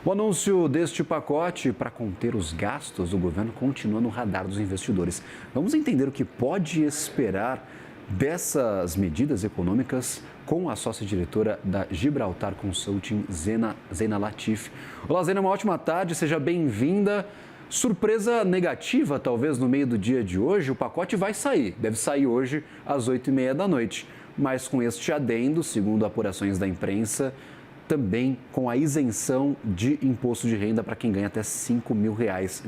O anúncio deste pacote para conter os gastos do governo continua no radar dos investidores. Vamos entender o que pode esperar dessas medidas econômicas com a sócia-diretora da Gibraltar Consulting, Zena Latif. Olá, Zena, uma ótima tarde, seja bem-vinda. Surpresa negativa, talvez, no meio do dia de hoje, o pacote vai sair, deve sair hoje às 8h30 da noite. Mas com este adendo, segundo apurações da imprensa, também com a isenção de imposto de renda para quem ganha até R$5 mil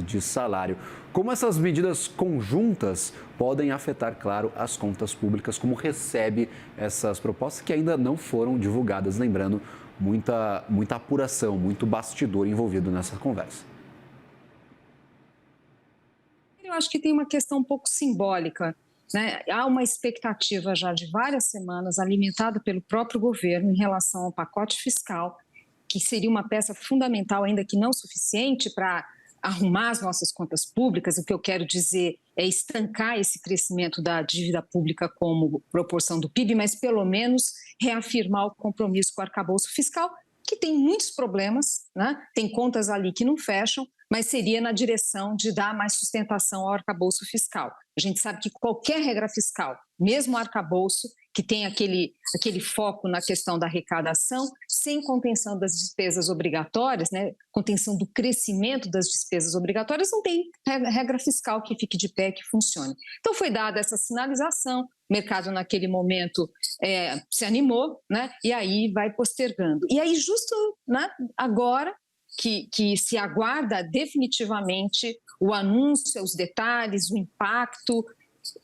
de salário. Como essas medidas conjuntas podem afetar, claro, as contas públicas, como recebe essas propostas que ainda não foram divulgadas, lembrando, muita apuração, muito bastidor envolvido nessa conversa. Eu acho que tem uma questão um pouco simbólica, né? Há uma expectativa já de várias semanas alimentada pelo próprio governo em relação ao pacote fiscal, que seria uma peça fundamental, ainda que não suficiente, para arrumar as nossas contas públicas. O que eu quero dizer é estancar esse crescimento da dívida pública como proporção do PIB, mas pelo menos reafirmar o compromisso com o arcabouço fiscal, que tem muitos problemas, né? Tem contas ali que não fecham, mas seria na direção de dar mais sustentação ao arcabouço fiscal. A gente sabe que qualquer regra fiscal, mesmo o arcabouço, que tem aquele foco na questão da arrecadação, sem contenção das despesas obrigatórias, né, contenção do crescimento das despesas obrigatórias, não tem regra fiscal que fique de pé, que funcione. Então foi dada essa sinalização, o mercado naquele momento se animou, né, e aí vai postergando. E aí justo, né, agora, que se aguarda definitivamente o anúncio, os detalhes, o impacto,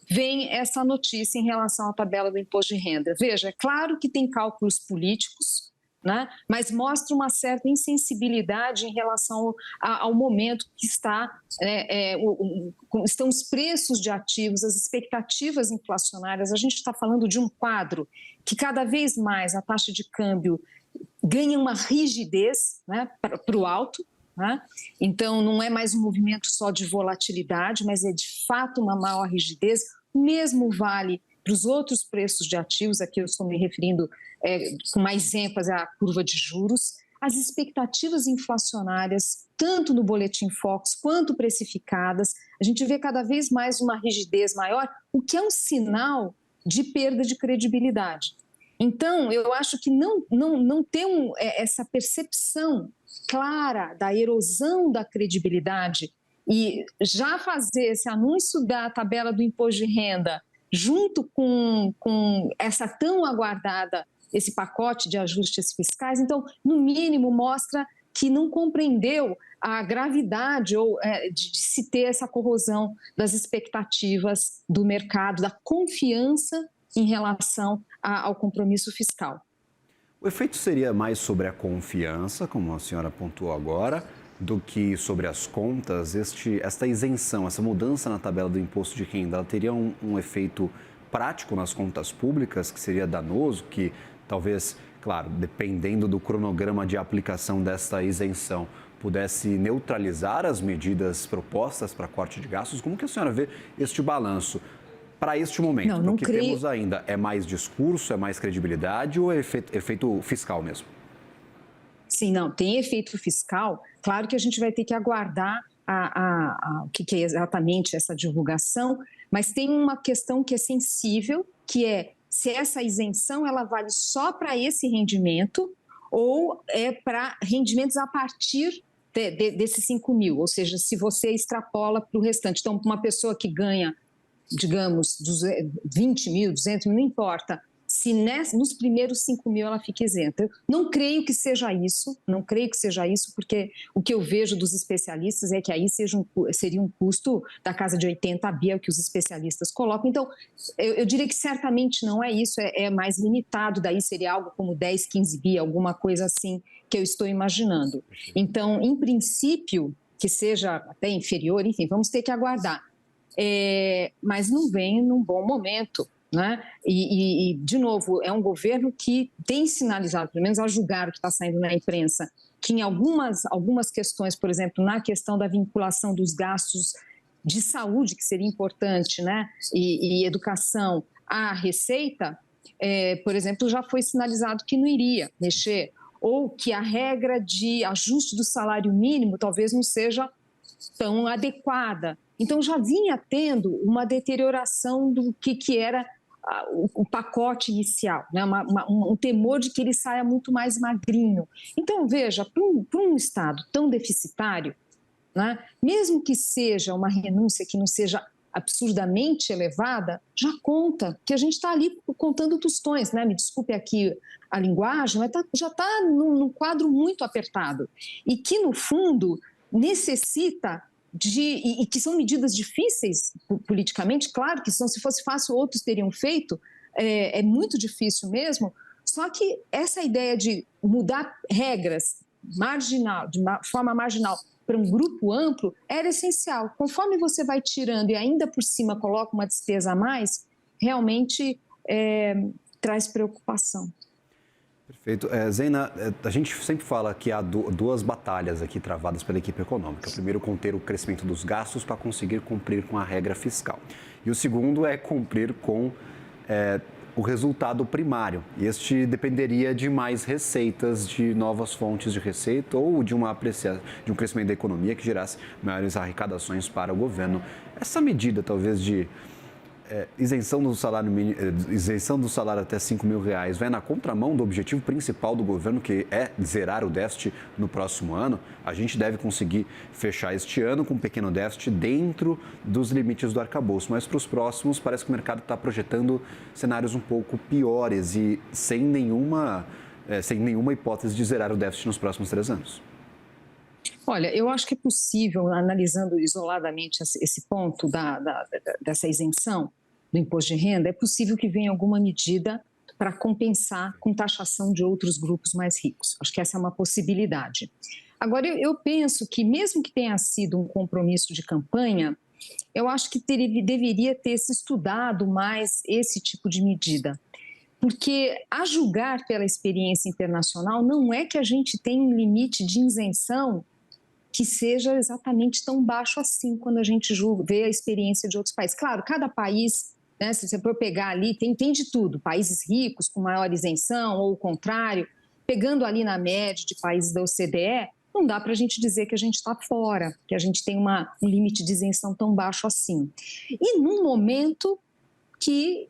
vem essa notícia em relação à tabela do imposto de renda. Veja, é claro que tem cálculos políticos, né? Mas mostra uma certa insensibilidade em relação ao momento que estão os preços de ativos, as expectativas inflacionárias. A gente está falando de um quadro que cada vez mais a taxa de câmbio ganha uma rigidez, né, para o alto, né? Então não é mais um movimento só de volatilidade, mas é de fato uma maior rigidez. O mesmo vale para os outros preços de ativos, aqui eu estou me referindo com mais ênfase à curva de juros. As expectativas inflacionárias, tanto no Boletim Focus quanto precificadas, a gente vê cada vez mais uma rigidez maior, o que é um sinal de perda de credibilidade. Então, eu acho que não ter essa percepção clara da erosão da credibilidade e já fazer esse anúncio da tabela do imposto de renda junto com essa tão aguardada, esse pacote de ajustes fiscais, então, no mínimo, mostra que não compreendeu a gravidade de se ter essa corrosão das expectativas do mercado, da confiança em relação ao compromisso fiscal. O efeito seria mais sobre a confiança, como a senhora pontuou agora, do que sobre as contas. Esta isenção, essa mudança na tabela do imposto de renda, ela teria um efeito prático nas contas públicas, que seria danoso, que talvez, claro, dependendo do cronograma de aplicação desta isenção, pudesse neutralizar as medidas propostas para corte de gastos? Como que a senhora vê este balanço? Para este momento, o que temos ainda é mais discurso, é mais credibilidade ou é efeito fiscal mesmo? Sim, não, tem efeito fiscal. Claro que a gente vai ter que aguardar o que é exatamente essa divulgação, mas tem uma questão que é sensível, que é se essa isenção ela vale só para esse rendimento ou é para rendimentos a partir desses 5 mil, ou seja, se você extrapola para o restante. Então, uma pessoa que ganha, digamos, 20 mil, 200 mil, não importa, se nos primeiros 5 mil ela fica isenta. Eu não creio que seja isso, porque o que eu vejo dos especialistas é que aí seria um custo da casa de 80 bi, é o que os especialistas colocam. Então, eu diria que certamente não é isso, é mais limitado, daí seria algo como 10, 15 bi, alguma coisa assim que eu estou imaginando. Então, em princípio, que seja até inferior, enfim, vamos ter que aguardar. Mas não vem num bom momento, né? E, de novo, é um governo que tem sinalizado, pelo menos a julgar o que está saindo na imprensa, que em algumas questões, por exemplo, na questão da vinculação dos gastos de saúde, que seria importante, né? E educação, à receita, por exemplo, já foi sinalizado que não iria mexer. ou que a regra de ajuste do salário mínimo talvez não seja tão adequada. Então, já vinha tendo uma deterioração do que era o pacote inicial, né? Um temor de que ele saia muito mais magrinho. Então, veja, para um Estado tão deficitário, né, mesmo que seja uma renúncia que não seja absurdamente elevada, já conta, que a gente está ali contando tostões, né? Me desculpe aqui a linguagem, mas já está num quadro muito apertado e que, no fundo, necessita e que são medidas difíceis politicamente, claro que são, se fosse fácil outros teriam feito, é muito difícil mesmo, só que essa ideia de mudar regras de forma marginal para um grupo amplo era essencial. Conforme você vai tirando e ainda por cima coloca uma despesa a mais, realmente traz preocupação. Perfeito. Zena, a gente sempre fala que há duas batalhas aqui travadas pela equipe econômica. O primeiro, conter o crescimento dos gastos para conseguir cumprir com a regra fiscal. E o segundo é cumprir com o resultado primário. E este dependeria de mais receitas, de novas fontes de receita ou de um crescimento da economia que gerasse maiores arrecadações para o governo. Essa medida, talvez, de isenção do salário mínimo, isenção do salário até R$5.000, vai na contramão do objetivo principal do governo, que é zerar o déficit no próximo ano. A gente deve conseguir fechar este ano com um pequeno déficit dentro dos limites do arcabouço, mas para os próximos parece que o mercado está projetando cenários um pouco piores e sem nenhuma hipótese de zerar o déficit nos próximos 3 anos. Olha, eu acho que é possível, analisando isoladamente esse ponto dessa isenção do imposto de renda, é possível que venha alguma medida para compensar com taxação de outros grupos mais ricos. Acho que essa é uma possibilidade. Agora, eu penso que, mesmo que tenha sido um compromisso de campanha, eu acho que deveria ter se estudado mais esse tipo de medida. Porque, a julgar pela experiência internacional, não é que a gente tem um limite de isenção que seja exatamente tão baixo assim quando a gente vê a experiência de outros países. Claro, cada país, né, se você for pegar ali, tem de tudo, países ricos com maior isenção ou o contrário, pegando ali na média de países da OCDE, não dá para a gente dizer que a gente está fora, que a gente tem um limite de isenção tão baixo assim. E num momento que,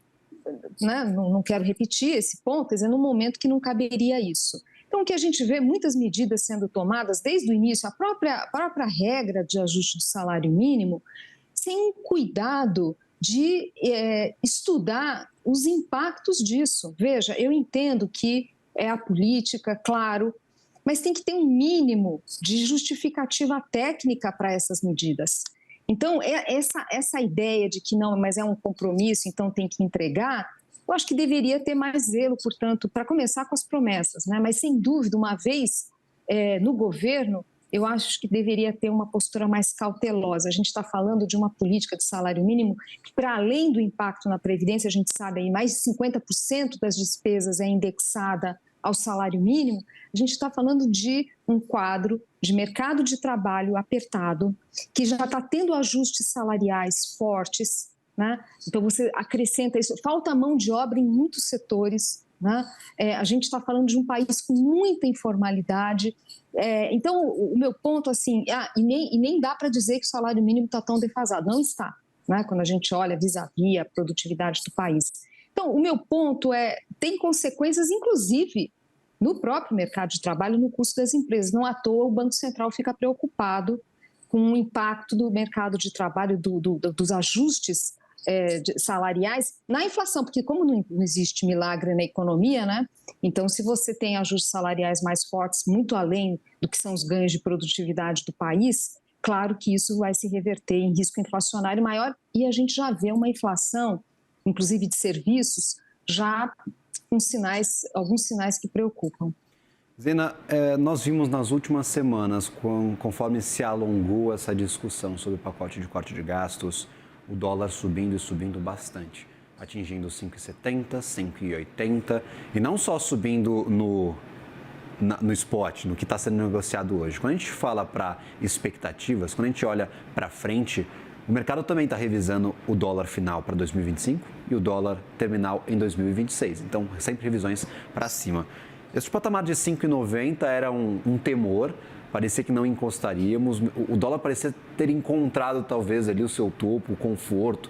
né, não quero repetir esse ponto, quer dizer, num momento que não caberia isso. Então, o que a gente vê, muitas medidas sendo tomadas desde o início, a própria regra de ajuste do salário mínimo, sem cuidado de estudar os impactos disso. Veja, eu entendo que é a política, claro, mas tem que ter um mínimo de justificativa técnica para essas medidas. Então, essa ideia de que não, mas é um compromisso, então tem que entregar, eu acho que deveria ter mais zelo, portanto, para começar com as promessas, né? Mas, sem dúvida, uma vez no governo, eu acho que deveria ter uma postura mais cautelosa. A gente está falando de uma política de salário mínimo que, para além do impacto na Previdência, a gente sabe aí, mais de 50% das despesas é indexada ao salário mínimo, a gente está falando de um quadro de mercado de trabalho apertado, que já está tendo ajustes salariais fortes, né? Então, você acrescenta isso, falta mão de obra em muitos setores, né? A gente está falando de um país com muita informalidade. Então, o meu ponto, assim, e nem dá para dizer que o salário mínimo está tão defasado, não está, né? Quando a gente olha vis-à-vis a produtividade do país. Então, o meu ponto tem consequências, inclusive, no próprio mercado de trabalho, no custo das empresas. Não à toa o Banco Central fica preocupado com o impacto do mercado de trabalho, dos ajustes salariais na inflação, porque como não existe milagre na economia, né? Então, se você tem ajustes salariais mais fortes, muito além do que são os ganhos de produtividade do país, claro que isso vai se reverter em risco inflacionário maior e a gente já vê uma inflação, inclusive de serviços, já com alguns sinais que preocupam. Zena, nós vimos nas últimas semanas, conforme se alongou essa discussão sobre o pacote de corte de gastos, o dólar subindo e subindo bastante, atingindo 5,70, 5,80 e não só subindo no spot, no que está sendo negociado hoje. Quando a gente fala para expectativas, quando a gente olha para frente, o mercado também está revisando o dólar final para 2025 e o dólar terminal em 2026. Então, sempre revisões para cima. Esse patamar de 5,90 era um temor, parecia que não encostaríamos. O dólar parecia ter encontrado talvez ali o seu topo, o conforto.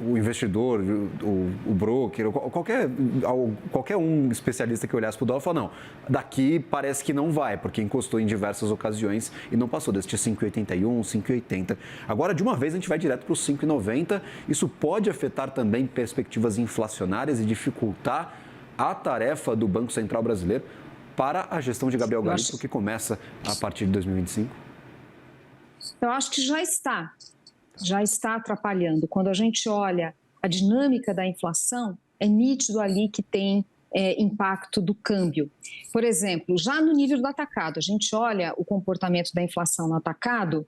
O investidor, o broker, qualquer um especialista que olhasse para o dólar falou, não, daqui parece que não vai, porque encostou em diversas ocasiões e não passou deste 5,81, 5,80. Agora, de uma vez, a gente vai direto para os 5,90. Isso pode afetar também perspectivas inflacionárias e dificultar a tarefa do Banco Central brasileiro para a gestão de Gabriel Galípolo, que começa a partir de 2025? Eu acho que já está atrapalhando. Quando a gente olha a dinâmica da inflação, é nítido ali que tem impacto do câmbio. Por exemplo, já no nível do atacado, a gente olha o comportamento da inflação no atacado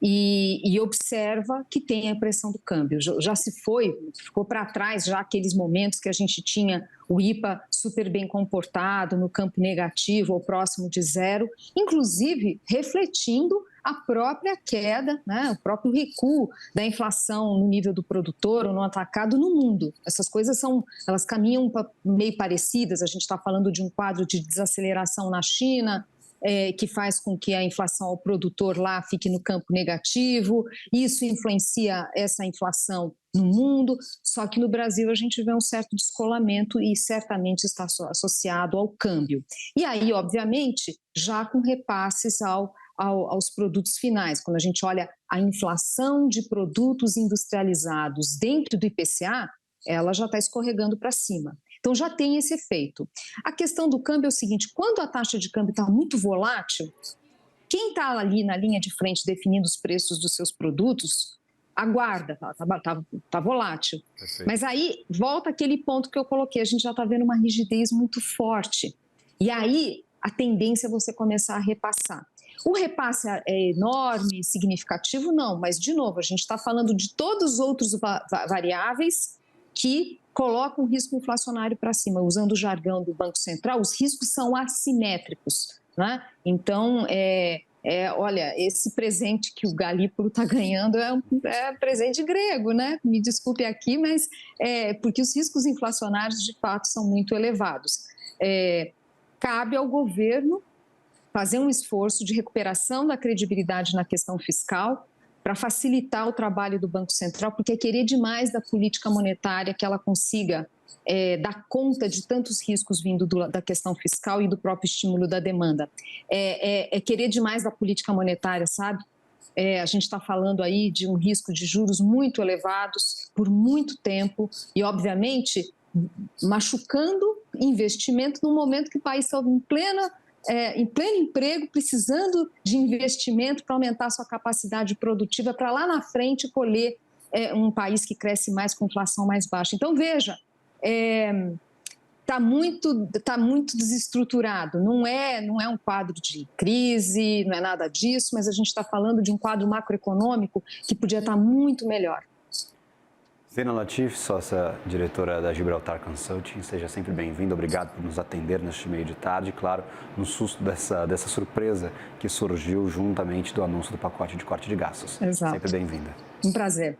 e observa que tem a pressão do câmbio. Já ficou para trás já aqueles momentos que a gente tinha o IPA super bem comportado, no campo negativo ou próximo de zero, inclusive refletindo a própria queda, né, o próprio recuo da inflação no nível do produtor ou no atacado no mundo. Essas coisas elas caminham meio parecidas. A gente está falando de um quadro de desaceleração na China, que faz com que a inflação ao produtor lá fique no campo negativo. Isso influencia essa inflação no mundo, só que no Brasil a gente vê um certo descolamento e certamente está associado ao câmbio. E aí, obviamente, já com repasses aos produtos finais. Quando a gente olha a inflação de produtos industrializados dentro do IPCA, ela já está escorregando para cima. Então já tem esse efeito. A questão do câmbio é o seguinte: quando a taxa de câmbio está muito volátil, quem está ali na linha de frente definindo os preços dos seus produtos, aguarda, tá volátil. Perfeito. Mas aí volta aquele ponto que eu coloquei, a gente já está vendo uma rigidez muito forte. E aí a tendência é você começar a repassar. O repasse é enorme, significativo? Não, mas, de novo, a gente está falando de todos os outros variáveis que colocam o risco inflacionário para cima. Usando o jargão do Banco Central, os riscos são assimétricos, né? Então, olha, esse presente que o Galípolo está ganhando é um presente grego, né? Me desculpe aqui, mas porque os riscos inflacionários, de fato, são muito elevados. Cabe ao governo fazer um esforço de recuperação da credibilidade na questão fiscal para facilitar o trabalho do Banco Central, porque é querer demais da política monetária que ela consiga dar conta de tantos riscos vindo da questão fiscal e do próprio estímulo da demanda. É querer demais da política monetária, sabe? A gente está falando aí de um risco de juros muito elevados por muito tempo e, obviamente, machucando investimento no momento que o país está em pleno emprego, precisando de investimento para aumentar a sua capacidade produtiva, para lá na frente colher um país que cresce mais com inflação mais baixa. Então, veja, tá muito desestruturado, não é um quadro de crise, não é nada disso, mas a gente está falando de um quadro macroeconômico que podia estar muito melhor. Zeina Latif, sócia diretora da Gibraltar Consulting, seja sempre bem-vinda. Obrigado por nos atender neste meio de tarde, claro, no susto dessa surpresa que surgiu juntamente do anúncio do pacote de corte de gastos. Exato. Sempre bem-vinda. Um prazer.